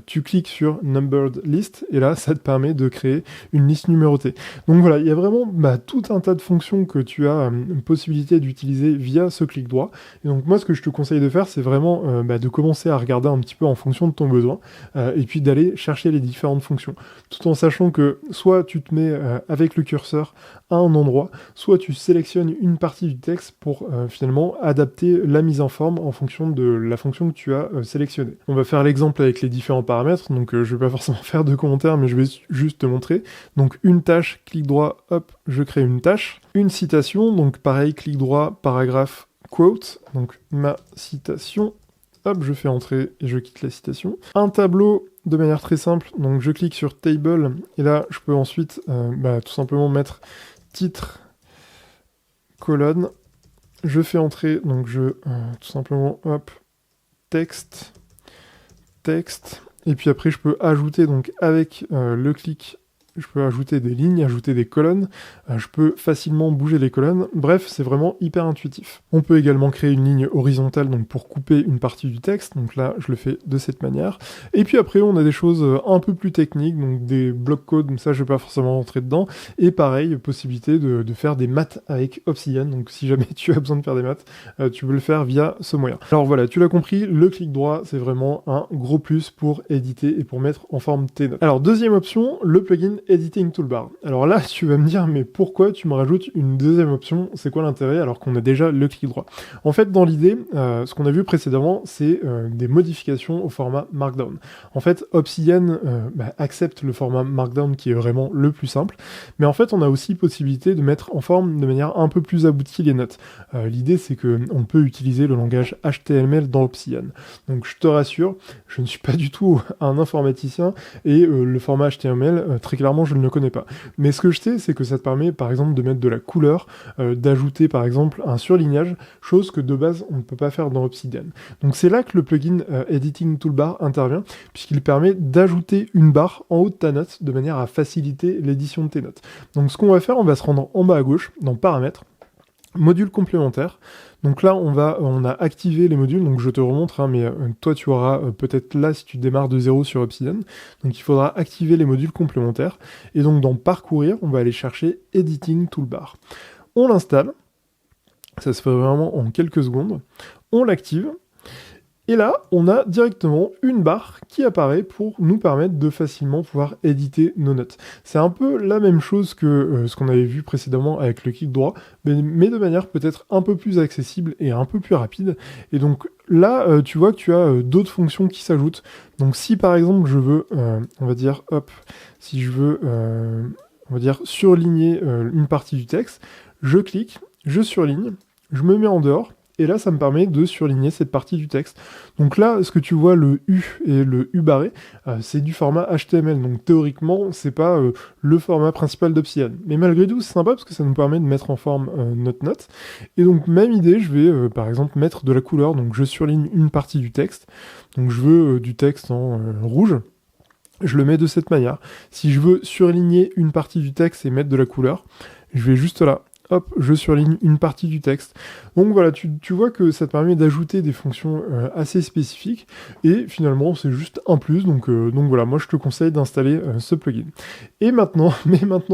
Tu cliques sur Numbered List et là, ça te permet de créer une liste numérotée. Donc voilà, il y a vraiment tout un tas de fonctions que tu as une possibilité d'utiliser via ce clic droit. Et donc moi, ce que je te conseille de faire, c'est vraiment de commencer à regarder un petit peu en fonction de ton besoin et puis d'aller chercher les différentes fonctions. Tout en sachant que soit tu te mets avec le curseur à un endroit, soit tu sélectionnes une partie du texte pour finalement adapter la mise en forme en fonction de la fonction que tu as sélectionnée. On va faire l'exemple avec les différents paramètres, donc je vais pas forcément faire de commentaires, mais je vais juste te montrer. Donc une tâche, clic droit, hop, je crée une tâche. Une citation, donc pareil, clic droit, paragraphe, quote, donc ma citation, hop, je fais entrer et je quitte la citation. Un tableau, de manière très simple, donc je clique sur Table, et là je peux ensuite tout simplement mettre titre, colonne, je fais entrer, donc tout simplement, hop, texte, et puis après je peux ajouter, donc avec le clic, je peux ajouter des lignes, ajouter des colonnes, je peux facilement bouger les colonnes, bref, c'est vraiment hyper intuitif. On peut également créer une ligne horizontale donc pour couper une partie du texte, donc là je le fais de cette manière. Et puis après on a des choses un peu plus techniques, donc des blocs code, ça je vais pas forcément rentrer dedans, et pareil, possibilité de faire des maths avec Obsidian, donc si jamais tu as besoin de faire des maths, tu peux le faire via ce moyen. Alors voilà, tu l'as compris, le clic droit c'est vraiment un gros plus pour éditer et pour mettre en forme tes notes. Alors deuxième option, le plugin Editing Toolbar. Alors là, tu vas me dire, mais pourquoi tu me rajoutes une deuxième option? C'est quoi l'intérêt alors qu'on a déjà le clic droit? En fait, dans l'idée, ce qu'on a vu précédemment, c'est des modifications au format Markdown. En fait, Obsidian accepte le format Markdown qui est vraiment le plus simple, mais en fait, on a aussi possibilité de mettre en forme de manière un peu plus aboutie les notes. L'idée, c'est qu'on peut utiliser le langage HTML dans Obsidian. Donc, je te rassure, je ne suis pas du tout un informaticien et le format HTML, très clairement, je ne le connais pas. Mais ce que je sais, c'est que ça te permet, par exemple, de mettre de la couleur, d'ajouter, par exemple, un surlignage, chose que de base, on ne peut pas faire dans Obsidian. Donc c'est là que le plugin Editing Toolbar intervient, puisqu'il permet d'ajouter une barre en haut de ta note, de manière à faciliter l'édition de tes notes. Donc ce qu'on va faire, on va se rendre en bas à gauche, dans Paramètres, Module complémentaire. Donc là, on a activé les modules, donc je te remontre, mais toi tu auras peut-être là si tu démarres de 0 sur Obsidian. Donc il faudra activer les modules complémentaires. Et donc dans Parcourir, on va aller chercher Editing Toolbar. On l'installe, ça se fait vraiment en quelques secondes. On l'active. Et là, on a directement une barre qui apparaît pour nous permettre de facilement pouvoir éditer nos notes. C'est un peu la même chose que ce qu'on avait vu précédemment avec le clic droit, mais de manière peut-être un peu plus accessible et un peu plus rapide. Et donc là, tu vois que tu as d'autres fonctions qui s'ajoutent. Donc si par exemple je veux, on va dire, si je veux, on va dire, surligner une partie du texte, je clique, je surligne, je me mets en dehors, et là, ça me permet de surligner cette partie du texte. Donc là, ce que tu vois, le U et le U barré, c'est du format HTML. Donc théoriquement, c'est pas le format principal d'Obsidian. Mais malgré tout, c'est sympa parce que ça nous permet de mettre en forme notre note. Et donc, même idée, je vais par exemple mettre de la couleur. Donc je surligne une partie du texte. Donc je veux du texte en rouge. Je le mets de cette manière. Si je veux surligner une partie du texte et mettre de la couleur, je vais juste là. Hop, je surligne une partie du texte. Donc voilà, tu vois que ça te permet d'ajouter des fonctions assez spécifiques, et finalement c'est juste un plus, donc voilà, moi je te conseille d'installer ce plugin. Et maintenant,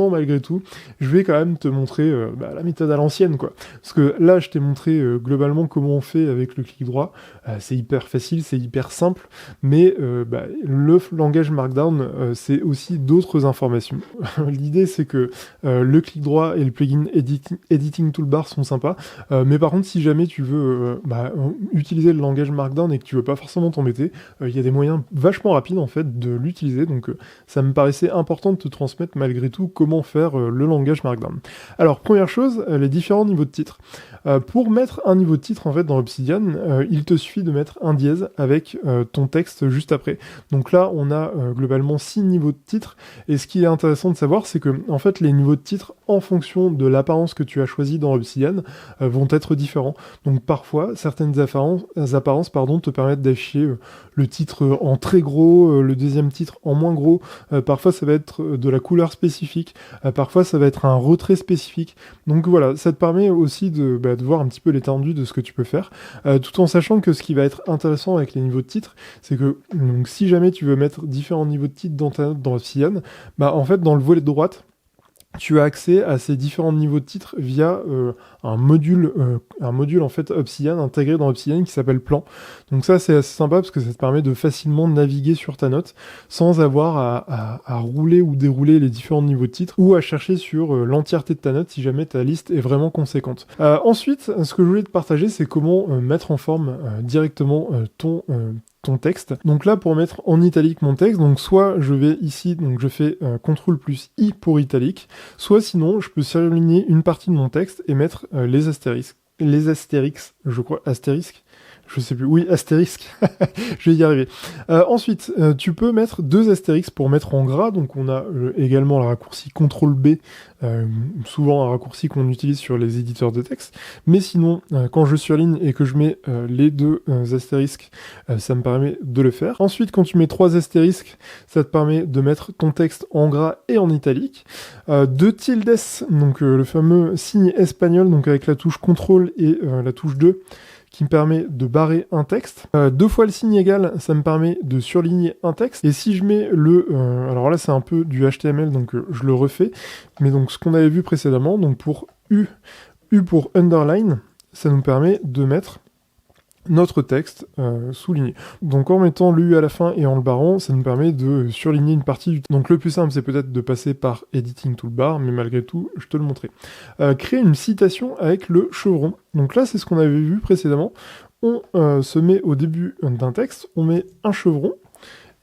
malgré tout, je vais quand même te montrer la méthode à l'ancienne, quoi. Parce que là, je t'ai montré globalement comment on fait avec le clic droit, c'est hyper facile, c'est hyper simple, mais le langage Markdown, c'est aussi d'autres informations. L'idée c'est que le clic droit et le plugin Editing editing toolbar sont sympas, mais par contre si jamais tu veux utiliser le langage Markdown et que tu veux pas forcément t'embêter, il y a des moyens vachement rapides en fait de l'utiliser, donc ça me paraissait important de te transmettre malgré tout comment faire le langage Markdown. Alors première chose, les différents niveaux de titre. Pour mettre un niveau de titre en fait dans Obsidian, il te suffit de mettre un dièse avec ton texte juste après. Donc là on a globalement 6 niveaux de titre, et ce qui est intéressant de savoir c'est que en fait les niveaux de titre en fonction de l'apparence que tu as choisi dans Obsidian vont être différents. Donc parfois certaines apparences te permettent d'afficher le titre en très gros, le deuxième titre en moins gros, parfois ça va être de la couleur spécifique, parfois ça va être un retrait spécifique. Donc voilà, ça te permet aussi de voir un petit peu l'étendue de ce que tu peux faire, tout en sachant que ce qui va être intéressant avec les niveaux de titre, c'est que donc, si jamais tu veux mettre différents niveaux de titre dans Obsidian, en fait dans le volet de droite, tu as accès à ces différents niveaux de titre via un module en fait Obsidian intégré dans Obsidian qui s'appelle Plan. Donc ça c'est assez sympa parce que ça te permet de facilement naviguer sur ta note sans avoir à rouler ou dérouler les différents niveaux de titre ou à chercher sur l'entièreté de ta note si jamais ta liste est vraiment conséquente. Ensuite, ce que je voulais te partager, c'est comment mettre en forme directement ton texte. Donc là, pour mettre en italique mon texte, donc soit je vais ici, donc je fais CTRL plus I pour italique, soit sinon je peux surligner une partie de mon texte et mettre les astérix, je crois, astérisque, je sais plus, oui, astérisque, je vais y arriver. Ensuite, tu peux mettre 2 astérix pour mettre en gras, donc on a également le raccourci CTRL B, souvent un raccourci qu'on utilise sur les éditeurs de texte, mais sinon, quand je surligne et que je mets les 2 astérisques, ça me permet de le faire. Ensuite, quand tu mets 3 astérisques, ça te permet de mettre ton texte en gras et en italique. 2 tildes, donc le fameux signe espagnol, donc avec la touche CTRL et la touche 2, qui me permet de barrer un texte. 2 fois le signe égal, ça me permet de surligner un texte. Et si je mets alors là c'est un peu du HTML, donc je le refais, mais donc ce qu'on avait vu précédemment, donc pour U pour underline, ça nous permet de mettre notre texte souligné. Donc en mettant le U à la fin et en le barrant, ça nous permet de surligner une partie du texte. Donc le plus simple, c'est peut-être de passer par Editing Toolbar, mais malgré tout, je te le montrerai. Créer une citation avec le chevron. Donc là, c'est ce qu'on avait vu précédemment. On se met au début d'un texte, on met un chevron,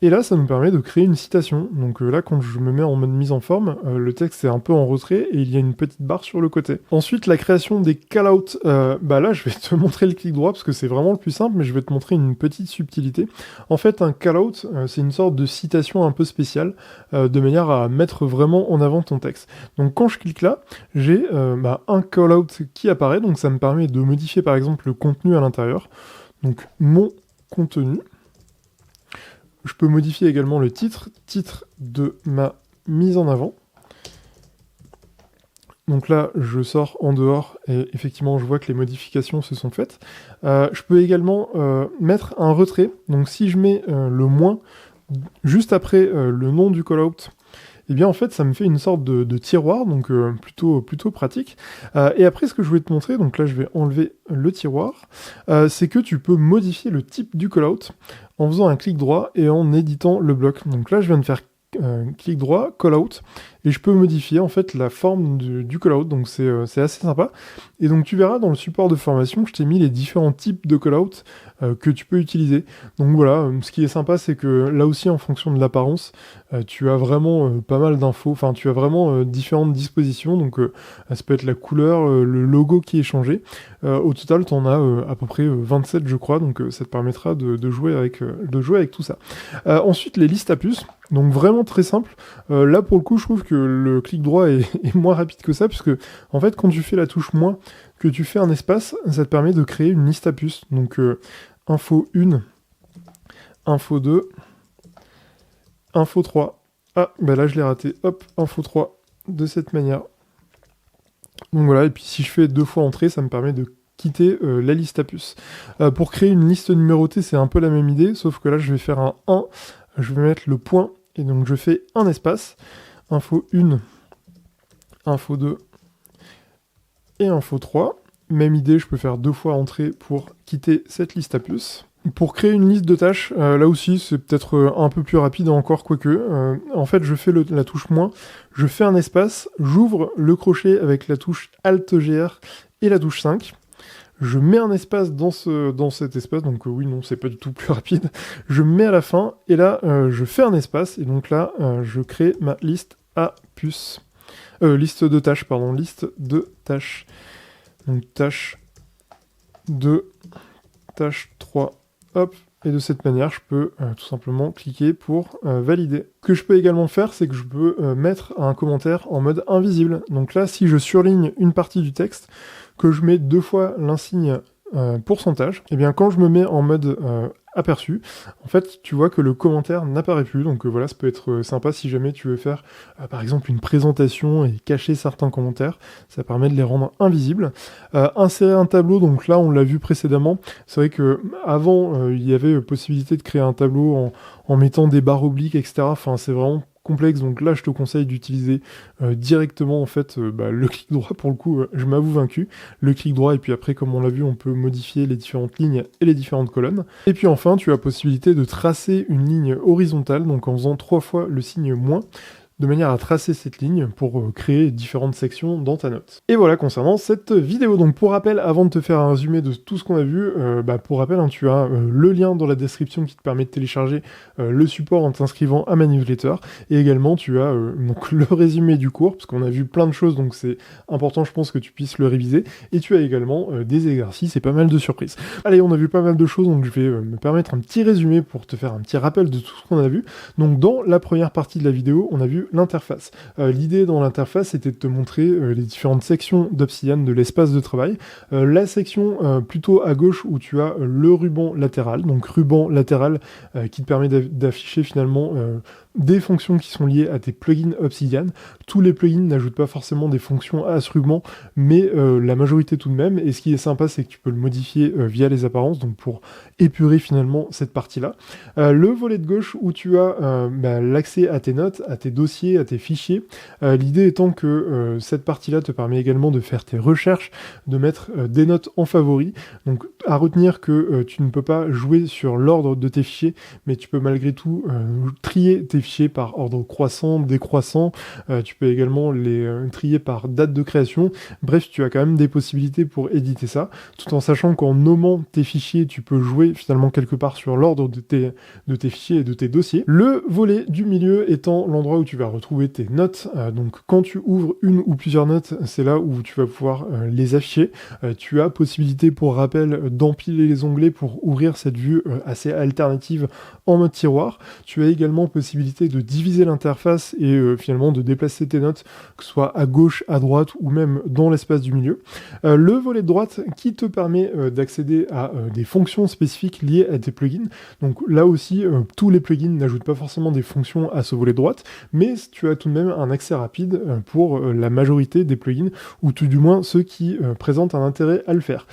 et là, ça nous permet de créer une citation. Donc là, quand je me mets en mode mise en forme, le texte est un peu en retrait et il y a une petite barre sur le côté. Ensuite, la création des call-outs. Là, je vais te montrer le clic droit parce que c'est vraiment le plus simple, mais je vais te montrer une petite subtilité. En fait, un call-out, c'est une sorte de citation un peu spéciale, de manière à mettre vraiment en avant ton texte. Donc quand je clique là, j'ai un call-out qui apparaît, donc ça me permet de modifier par exemple le contenu à l'intérieur. Donc mon contenu. Je peux modifier également le titre de ma mise en avant. Donc là, je sors en dehors et effectivement, je vois que les modifications se sont faites. Je peux également mettre un retrait. Donc si je mets le moins juste après le nom du callout, eh bien en fait ça me fait une sorte de tiroir, donc plutôt pratique. Et après ce que je voulais te montrer, donc là je vais enlever le tiroir, c'est que tu peux modifier le type du callout en faisant un clic droit et en éditant le bloc. Donc là je viens de faire clic droit, callout, et je peux modifier en fait la forme du callout, donc c'est assez sympa. Et donc tu verras dans le support de formation, je t'ai mis les différents types de callout que tu peux utiliser. Donc voilà, ce qui est sympa, c'est que là aussi en fonction de l'apparence, tu as vraiment pas mal d'infos, enfin tu as vraiment différentes dispositions, donc ça peut être la couleur, le logo qui est changé. Au total, tu en as à peu près 27 je crois, donc ça te permettra de jouer avec tout ça. Ensuite, les listes à puces, donc vraiment très simple. Là pour le coup, je trouve que le clic droit est moins rapide que ça, puisque en fait quand tu fais la touche moins, que tu fais un espace, ça te permet de créer une liste à puces. Donc info 1, info 2, info 3. Ah, là je l'ai raté. Hop, info 3, de cette manière. Donc voilà, et puis si je fais 2 fois entrée, ça me permet de quitter la liste à puces. Pour créer une liste numérotée, c'est un peu la même idée, sauf que là je vais faire un 1, je vais mettre le point, et donc je fais un espace, info 1, info 2, et info 3. Même idée, je peux faire 2 fois entrée pour quitter cette liste à puces. Pour créer une liste de tâches, là aussi c'est peut-être un peu plus rapide encore, quoique. En fait, je fais la touche moins, je fais un espace, j'ouvre le crochet avec la touche Alt-GR et la touche 5. Je mets un espace dans cet espace, donc oui, non, c'est pas du tout plus rapide. Je mets à la fin, et là, je fais un espace, et donc là, je crée ma liste à puce. Liste de tâches, pardon, liste de tâches. Donc tâche 2, tâche 3, hop, et de cette manière, je peux tout simplement cliquer pour valider. Ce que je peux également faire, c'est que je peux mettre un commentaire en mode invisible. Donc là, si je surligne une partie du texte, que je mets 2 fois l'insigne pourcentage, et bien quand je me mets en mode aperçu, en fait, tu vois que le commentaire n'apparaît plus. Donc voilà, ça peut être sympa si jamais tu veux faire, par exemple, une présentation et cacher certains commentaires. Ça permet de les rendre invisibles. Insérer un tableau, donc là, on l'a vu précédemment. C'est vrai que avant, il y avait possibilité de créer un tableau en mettant des barres obliques, etc. Enfin, c'est vraiment complexe, donc là je te conseille d'utiliser directement en fait le clic droit. Pour le coup, je m'avoue vaincu, le clic droit, et puis après, comme on l'a vu, on peut modifier les différentes lignes et les différentes colonnes. Et puis enfin, tu as possibilité de tracer une ligne horizontale, donc en faisant 3 fois le signe moins, de manière à tracer cette ligne pour créer différentes sections dans ta note. Et voilà concernant cette vidéo. Donc pour rappel, avant de te faire un résumé de tout ce qu'on a vu, pour rappel, hein, tu as le lien dans la description qui te permet de télécharger le support en t'inscrivant à ma newsletter, et également tu as donc le résumé du cours, parce qu'on a vu plein de choses, donc c'est important, je pense, que tu puisses le réviser, et tu as également des exercices et pas mal de surprises. Allez, on a vu pas mal de choses, donc je vais me permettre un petit résumé pour te faire un petit rappel de tout ce qu'on a vu. Donc dans la première partie de la vidéo, on a vu l'interface. L'idée dans l'interface était de te montrer les différentes sections d'Obsidian de l'espace de travail. La section plutôt à gauche où tu as le ruban latéral, donc ruban latéral qui te permet d'afficher finalement des fonctions qui sont liées à tes plugins Obsidian. Tous les plugins n'ajoutent pas forcément des fonctions à ce ruban, mais la majorité tout de même. Et ce qui est sympa, c'est que tu peux le modifier via les apparences, donc pour épurer finalement cette partie-là. Le volet de gauche où tu as l'accès à tes notes, à tes dossiers, à tes fichiers. L'idée étant que cette partie-là te permet également de faire tes recherches, de mettre des notes en favoris. Donc à retenir que tu ne peux pas jouer sur l'ordre de tes fichiers, mais tu peux malgré tout trier tes fichiers par ordre croissant, décroissant. Tu peux également les trier par date de création. Bref, tu as quand même des possibilités pour éditer ça, tout en sachant qu'en nommant tes fichiers, tu peux jouer finalement quelque part sur l'ordre de tes fichiers et de tes dossiers. Le volet du milieu étant l'endroit où tu vas retrouver tes notes. Donc quand tu ouvres une ou plusieurs notes, c'est là où tu vas pouvoir les afficher. Tu as possibilité, pour rappel, d'empiler les onglets pour ouvrir cette vue assez alternative en mode tiroir. Tu as également possibilité de diviser l'interface et finalement de déplacer tes notes, que ce soit à gauche, à droite ou même dans l'espace du milieu. Le volet de droite qui te permet d'accéder à des fonctions spécifiques liées à tes plugins. Donc là aussi, tous les plugins n'ajoutent pas forcément des fonctions à ce volet de droite, mais tu as tout de même un accès rapide pour la majorité des plugins, ou tout du moins ceux qui présentent un intérêt à le faire.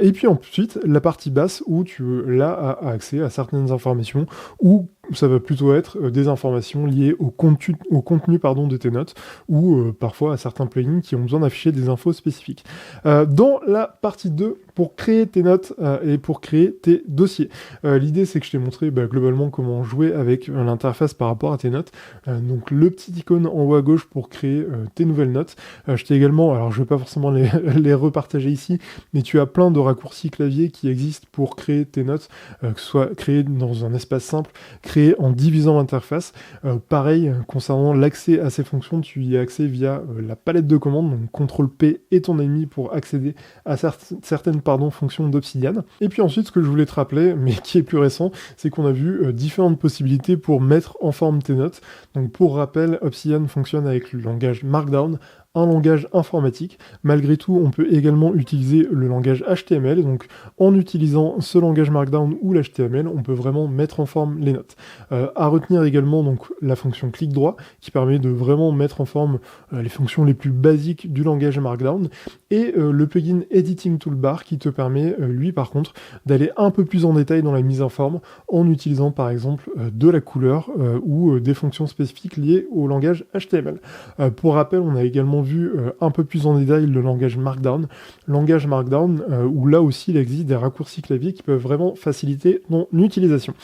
Et puis ensuite, la partie basse où tu as accès à certaines informations, ou ça va plutôt être des informations liées au contenu de tes notes, ou parfois à certains plugins qui ont besoin d'afficher des infos spécifiques. Dans la partie 2, pour créer tes notes et pour créer tes dossiers. L'idée, c'est que je t'ai montré globalement comment jouer avec l'interface par rapport à tes notes. Donc le petit icône en haut à gauche pour créer tes nouvelles notes. Je t'ai également, alors je ne vais pas forcément les repartager ici, mais tu as plein de raccourcis clavier qui existent pour créer tes notes, que ce soit créé dans un espace simple, créé en divisant l'interface. Pareil, concernant l'accès à ces fonctions, tu y as accès via la palette de commandes, donc CTRL-P et ton ennemi pour accéder à certaines fonctions d'Obsidian. Et puis ensuite, ce que je voulais te rappeler, mais qui est plus récent, c'est qu'on a vu différentes possibilités pour mettre en forme tes notes. Donc pour rappel, Obsidian fonctionne avec le langage Markdown, un langage informatique. Malgré tout, on peut également utiliser le langage HTML. Donc, en utilisant ce langage Markdown ou l'HTML, on peut vraiment mettre en forme les notes. À retenir également donc la fonction clic droit, qui permet de vraiment mettre en forme les fonctions les plus basiques du langage Markdown, et le plugin Editing Toolbar, qui te permet, lui, par contre, d'aller un peu plus en détail dans la mise en forme, en utilisant, par exemple, de la couleur ou des fonctions spécifiques liées au langage HTML. Pour rappel, on a également vu un peu plus en détail le langage Markdown. Langage Markdown, où là aussi il existe des raccourcis clavier qui peuvent vraiment faciliter ton utilisation.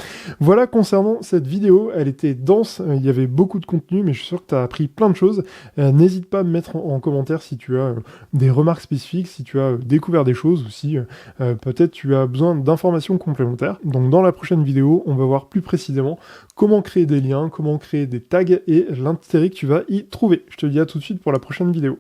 Voilà concernant cette vidéo, elle était dense, il y avait beaucoup de contenu, mais je suis sûr que tu as appris plein de choses. N'hésite pas à me mettre en commentaire si tu as des remarques spécifiques, si tu as découvert des choses, ou si peut-être tu as besoin d'informations complémentaires. Donc dans la prochaine vidéo, on va voir plus précisément comment créer des liens, comment créer des tags et l'intérêt que tu vas y trouver. Je te dis à tout de suite pour la prochaine vidéo.